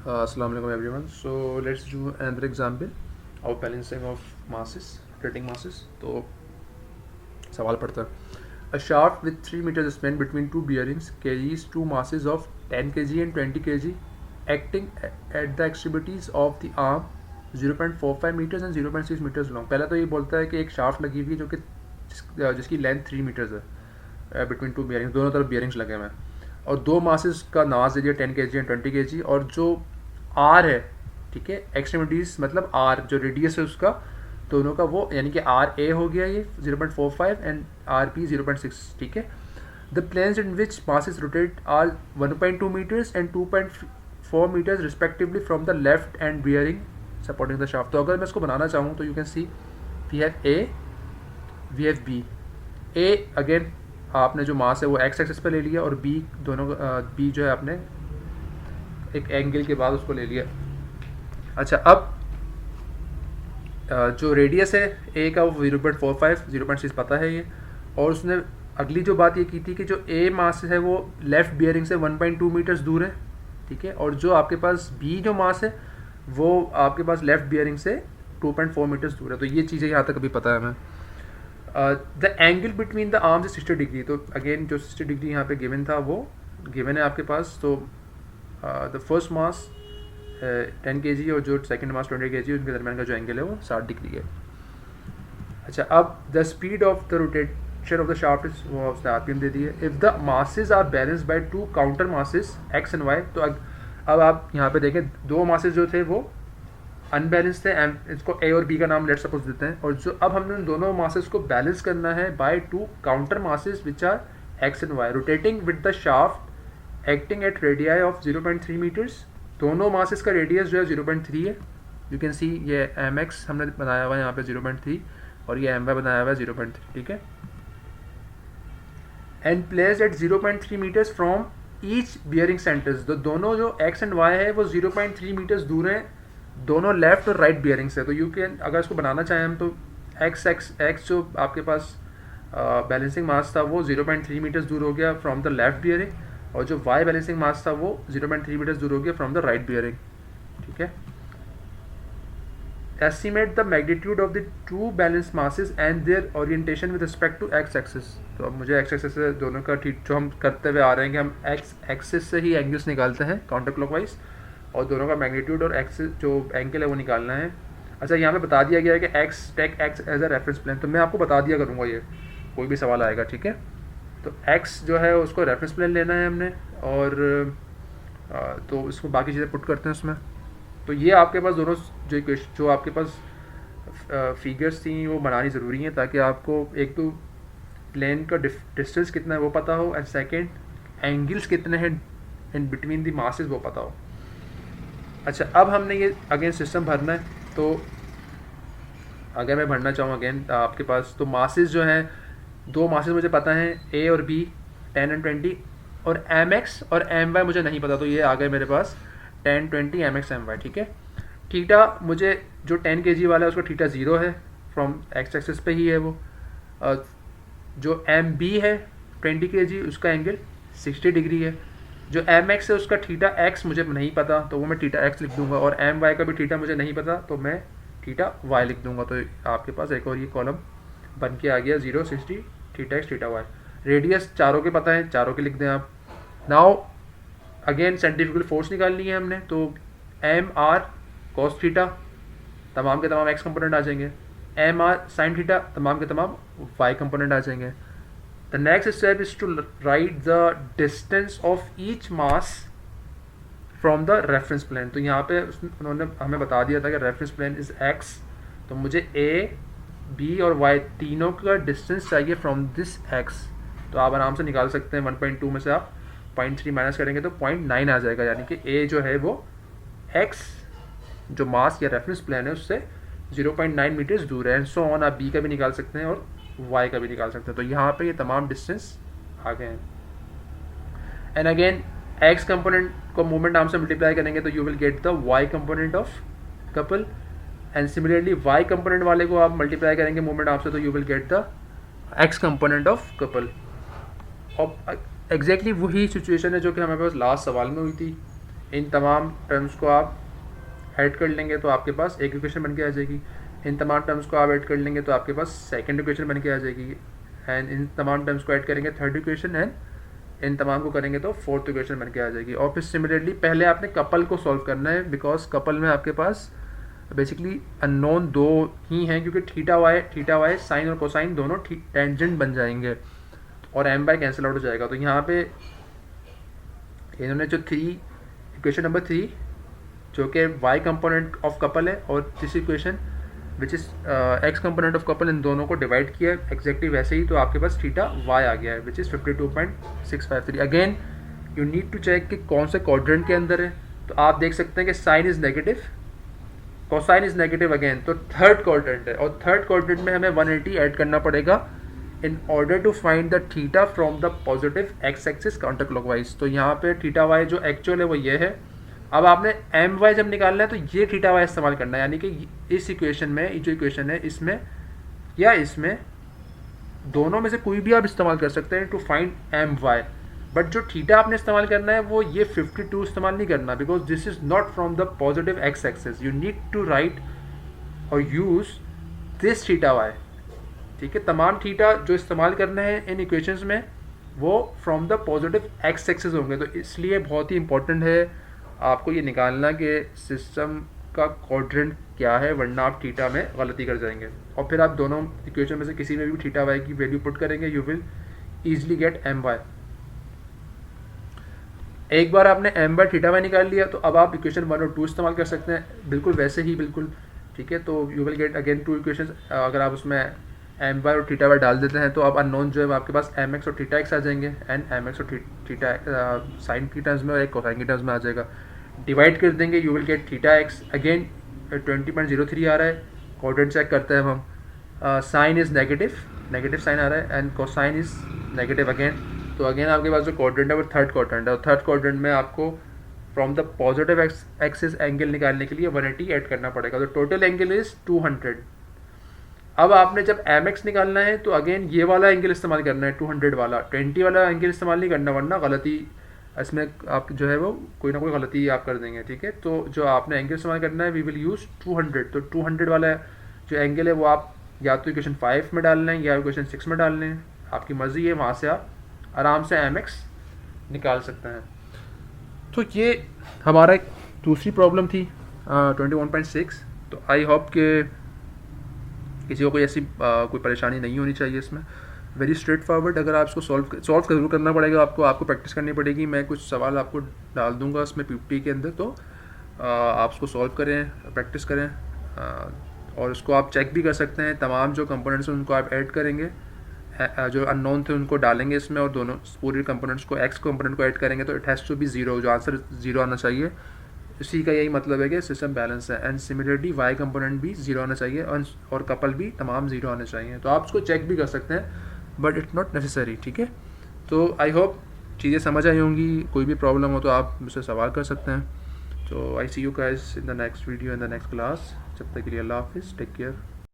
Assalamu alaikum everyone. So let's do another example of balancing of masses, rotating masses. तो सवाल पड़ता है A shaft with 3 meters span between two bearings carries two masses of 10 kg and 20 kg acting at the extremities of the arm 0.45 meters and 0.6 meters long. पहला तो ये बोलता है कि एक शाफ्ट लगी हुई है जो कि जिसकी लेंथ 3 मीटर्स है बिटवीन टू बियरिंग्स, दोनों तरफ बियरिंग्स लगे हुए हैं और दो मासेस का नाम दे दिया 10 kg एंड 20 kg और जो आर है, ठीक है, एक्सट्रीमिटीज मतलब आर जो रेडियस है उसका दोनों का वो यानी कि आर ए हो गया ये 0.45 एंड आर पी 0.6, ठीक है. The planes in which masses rotate are 1.2 metres and 2.4 metres respectively from the left end bearing supporting the shaft. तो अगर मैं इसको बनाना चाहूँ तो you can see we have A, we have B. A again आपने जो मास है वो एक्स एक्सिस पे ले लिया और बी दोनों बी जो है आपने एक एंगल के बाद उसको ले लिया. अच्छा, अब जो रेडियस है ए का वो 0.45 0.6 पता है ये, और उसने अगली जो बात ये की थी कि जो ए मास है वो लेफ्ट बियरिंग से 1.2 मीटर्स दूर है, ठीक है, और जो आपके पास बी जो मास है वो आपके पास लेफ्ट बियरिंग से 2.4 मीटर्स दूर है. तो ये चीज़ें यहाँ तक अभी पता है हमें. The angle between the arms is 60 degree. तो अगेन जो 60 डिग्री यहाँ पे गिवन था वो गिवन है आपके पास. तो द फर्स्ट मास 10 kg और जो सेकंड मास 20 kg उनके दरमियान का जो एंगल है वो 60 डिग्री है. अच्छा, अब the speed of the rotation of the shaft is वो उसने आरपीएम दे दी है. If the masses are balance by two counter masses X and Y. तो अब आप यहाँ पे देखें दो मासेस जो थे वो अनबैलेंस थे, इसको ए और बी का नाम लेट सपोज देते हैं, और जो अब हमने दोनों मासेस को बैलेंस करना है by two counter masses which are X and Y rotating with the shaft acting at radii of 0.3 metres. दोनों मासेस का रेडियस जो है 0.3 है. यू कैन सी ये एम एक्स हमने बनाया हुआ है यहाँ पे 0.3 और ये एम वाई बनाया हुआ है 0.3, ठीक है. And placed at 0.3 metres from each bearing centres. तो दोनों जो एक्स एंड वाई है वो 0.3 मीटर्स दूर हैं दोनों लेफ्ट और राइट बियरिंग से. तो यू कैन अगर इसको बनाना चाहें हम तो एक्स जो आपके पास बैलेंसिंग मास था वो 0.3 मीटर्स दूर हो गया फ्रॉम द लेफ्ट बियरिंग, और जो वाई बैलेंसिंग मास था वो 0.3 मीटर्स दूर हो गया फ्रॉम द राइट बियरिंग, ठीक है. Estimate the magnitude of the two balance masses and their orientation with respect to X axis. तो अब मुझे एक्स एक्सिस से दोनों का ठीक जो हम करते हुए आ रहे हैं कि हम एक्स एक्सिस से ही एंगल्स निकालते हैं काउंटर क्लॉकवाइज और दोनों का मैग्नीट्यूड और एक्सिस जो एंगल है वो निकालना है. अच्छा, यहाँ पे बता दिया गया है कि X take X as a reference plane. तो मैं आपको बता दिया करूँगा ये कोई भी सवाल आएगा, ठीक है. तो x जो है उसको रेफरेंस प्लेन लेना है हमने, और तो इसको बाकी चीज़ें पुट करते हैं उसमें. तो ये आपके पास दोनों जो आपके पास फिगर्स थी वो बनानी ज़रूरी हैं ताकि आपको एक तो प्लेन का डिस्टेंस कितना है वो पता हो, एंड सेकंड एंगल्स कितने हैं इन बिटवीन दी मासेस वो पता हो. अच्छा, अब हमने ये अगेन सिस्टम भरना है. तो अगर मैं भरना चाहूँ अगेन आपके पास तो मासेस जो हैं दो मासेस मुझे पता हैं ए और बी 10 एंड 20, और एम एक्स और एम वाई मुझे नहीं पता. तो ये आ गए मेरे पास 10 20 एम एक्स एम वाई, ठीक है. थीटा मुझे जो 10 kg वाला है उसका थीटा 0 है फ्रॉम एक्स एक्सिस पे ही है वो. जो एम बी है 20 kg उसका एंगल 60 डिग्री है. जो एम एक्स है उसका थीटा एक्स मुझे नहीं पता तो वो मैं थीटा एक्स लिख दूंगा, और एम वाई का भी थीटा मुझे नहीं पता तो मैं थीटा वाई लिख दूंगा. तो आपके पास एक और ये कॉलम बन के आ गया 0 60 theta X theta Y. Radius चारों के पता है, चारों के लिख दें आप. नाउ अगेन सेंट्रीफ्यूगल फोर्स निकालनी है हमने. तो एम आर कॉस थीटा तमाम के तमाम एक्स कंपोनेंट आ जाएंगे, एम आर साइन थीटा तमाम के तमाम वाई कंपोनेंट आ जाएंगे. The next step is to write the distance of each mass from the reference plane. तो यहाँ पे उन्होंने हमें बता दिया था कि रेफरेंस प्लेन इज एक्स, तो मुझे ए बी और वाई तीनों का डिस्टेंस चाहिए फ्रॉम दिस एक्स. तो आप आराम से निकाल सकते हैं 1.2 में से आप 0.3 माइनस करेंगे तो 0.9 आ जाएगा, यानी कि ए जो है वो एक्स जो मास या रेफरेंस प्लेन है उससे 0.9 मीटर्स दूर है. एंड सो ऑन आप बी का भी निकाल सकते हैं और वाई का भी निकाल सकते हैं. तो यहाँ पे ये तमाम डिस्टेंस आ गए हैं. एंड अगेन एक्स कंपोनेंट को मूवमेंट आर्म से मल्टीप्लाई करेंगे तो you will get the Y component of couple, and similarly Y component वाले को आप मल्टीप्लाई करेंगे मूवमेंट आर्म से तो you will get the X component of couple. और एग्जैक्टली वही सिचुएशन है जो कि हमारे पास लास्ट सवाल में हुई थी इन तमाम टर्म्स को आप ऐड कर लेंगे तो आपके पास एक इक्वेशन बन के आ जाएगी। इन तमाम टर्म्स को आप ऐड कर लेंगे तो आपके पास सेकंड इक्वेशन बन के आ जाएगी। एंड इन तमाम टर्म्स को ऐड करेंगे थर्ड इक्वेशन, एंड इन तमाम को करेंगे तो फोर्थ इक्वेशन बन के आ जाएगी। और फिर सिमिलरली पहले आपने कपल को सॉल्व करना है, बिकॉज कपल में आपके पास बेसिकली अननोन दो ही हैं, क्योंकि थीटा वाई साइन और कोसाइन दोनों टेंजेंट बन जाएंगे और एम बाय कैंसिल आउट हो जाएगा। तो यहाँ पे इन्होंने जो इक्वेशन नंबर 3 जो कि y कंपोनेंट ऑफ कपल है और this equation which is x component of couple, इन दोनों को डिवाइड किया एग्जैक्टली वैसे ही, तो आपके पास थीटा y आ गया है which is 52.653। Again you need to check कि कौन से क्वाड्रेंट के अंदर है। तो आप देख सकते हैं कि sine is negative, cosine is negative again, तो थर्ड क्वाड्रेंट है और थर्ड क्वाड्रेंट में हमें 180 ऐड करना पड़ेगा in order to find the theta from the positive X axis counter clockwise. तो यहाँ पे थीटा वाई जो एक्चुअल है वो ये है। अब आपने एम वाई जब निकालना है तो ये थीटा वाई इस्तेमाल करना है, यानी कि इस इक्वेशन में जो इक्वेशन है इसमें या इसमें दोनों में से कोई भी आप इस्तेमाल कर सकते हैं to find M Y. But जो थीटा आपने इस्तेमाल करना है वो ये 52 इस्तेमाल नहीं करना, because this is not from the positive X axis. You need to write और यूज दिस थीटा वाई। ठीक है, तमाम थीटा जो इस्तेमाल करना है इन इक्वेशंस में वो from the positive X axis होंगे। तो इसलिए बहुत ही इंपॉर्टेंट है आपको ये निकालना कि सिस्टम का क्वाड्रेंट क्या है, वरना आप थीटा में गलती कर जाएंगे। और फिर आप दोनों इक्वेशन में से किसी में भी थीटा वाई की वैल्यू पुट करेंगे, you will easily get M Y. एक बार आपने एम बाय थीटा वाई निकाल लिया तो अब आप इक्वेशन 1 और 2 इस्तेमाल कर सकते हैं बिल्कुल वैसे ही, बिल्कुल ठीक है। तो you will gate again 2 equation. अगर आप उसमें एम वाई और थीटा वाई डाल देते हैं तो अब अननोन जो है आपके पास एम एक्स और थीटा एक्स आ जाएंगे, एंड एम एक्स और थीटा साइन की टर्म्स में और एक कोसाइन की टर्म्स में आ जाएगा। डिवाइड कर देंगे, you will gate theta x again 20.03 आ रहा है। क्वाड्रेंट चेक करते हैं अब हम। साइन इज नेगेटिव साइन आ रहा है, and cosine is negative again. तो अगेन आपके पास जो क्वाड्रेंट है वो थर्ड क्वाड्रेंट है, और थर्ड क्वाड्रेंट में आपको from the positive axis angle निकालने के लिए 180 ऐड करना पड़ेगा। तो टोटल एंगल इज 200। अब आपने जब एम एक्स निकालना है तो अगेन ये वाला एंगल इस्तेमाल करना है 200 वाला, 20 वाला एंगल इस्तेमाल नहीं करना, वरना गलती इसमें आप जो है वो कोई ना कोई गलती आप कर देंगे। ठीक है, तो जो आपने एंगल इस्तेमाल करना है वी विल यूज़ 200। तो 200 वाला जो एंगल है वो आप या तो इक्वेशन 5 में डाल लें या इक्वेशन 6 में डाल लें, आपकी मर्ज़ी है। वहाँ से आप आराम से एम एक्स निकाल सकते हैं। तो ये हमारा एक दूसरी प्रॉब्लम थी 21.6। तो आई होप कि किसी को कोई ऐसी कोई परेशानी नहीं होनी चाहिए इसमें। Very straight forward. अगर आप इसको सॉल्व जरूर करना पड़ेगा, आपको प्रैक्टिस करनी पड़ेगी। मैं कुछ सवाल आपको डाल दूंगा उसमें पीपीटी के अंदर, तो आप उसको सॉल्व करें, प्रैक्टिस करें, और उसको आप चेक भी कर सकते हैं। तमाम जो कंपोनेंट्स हैं उनको आप ऐड करेंगे, जो अननोन थे उनको डालेंगे इसमें, और दोनों पूरे कंपोनेंट्स को एक्स कंपोनेंट को ऐड करेंगे तो it has to be zero, जो आंसर ज़ीरो आना चाहिए। इसी का यही मतलब है कि सिस्टम बैलेंस है। एंड सिमिलरली वाई कंपोनेंट भी ज़ीरो आना चाहिए और कपल भी तमाम ज़ीरो आने चाहिए। तो आप उसको चेक भी कर सकते हैं, बट इट्स नॉट नेसेसरी। ठीक है, तो आई होप चीज़ें समझ आई होंगी। कोई भी प्रॉब्लम हो तो आप मुझसे सवाल कर सकते हैं। तो I see you guys in the next video, in the next class. जब तक के लिए अल्लाह हाफिज़, टेक केयर।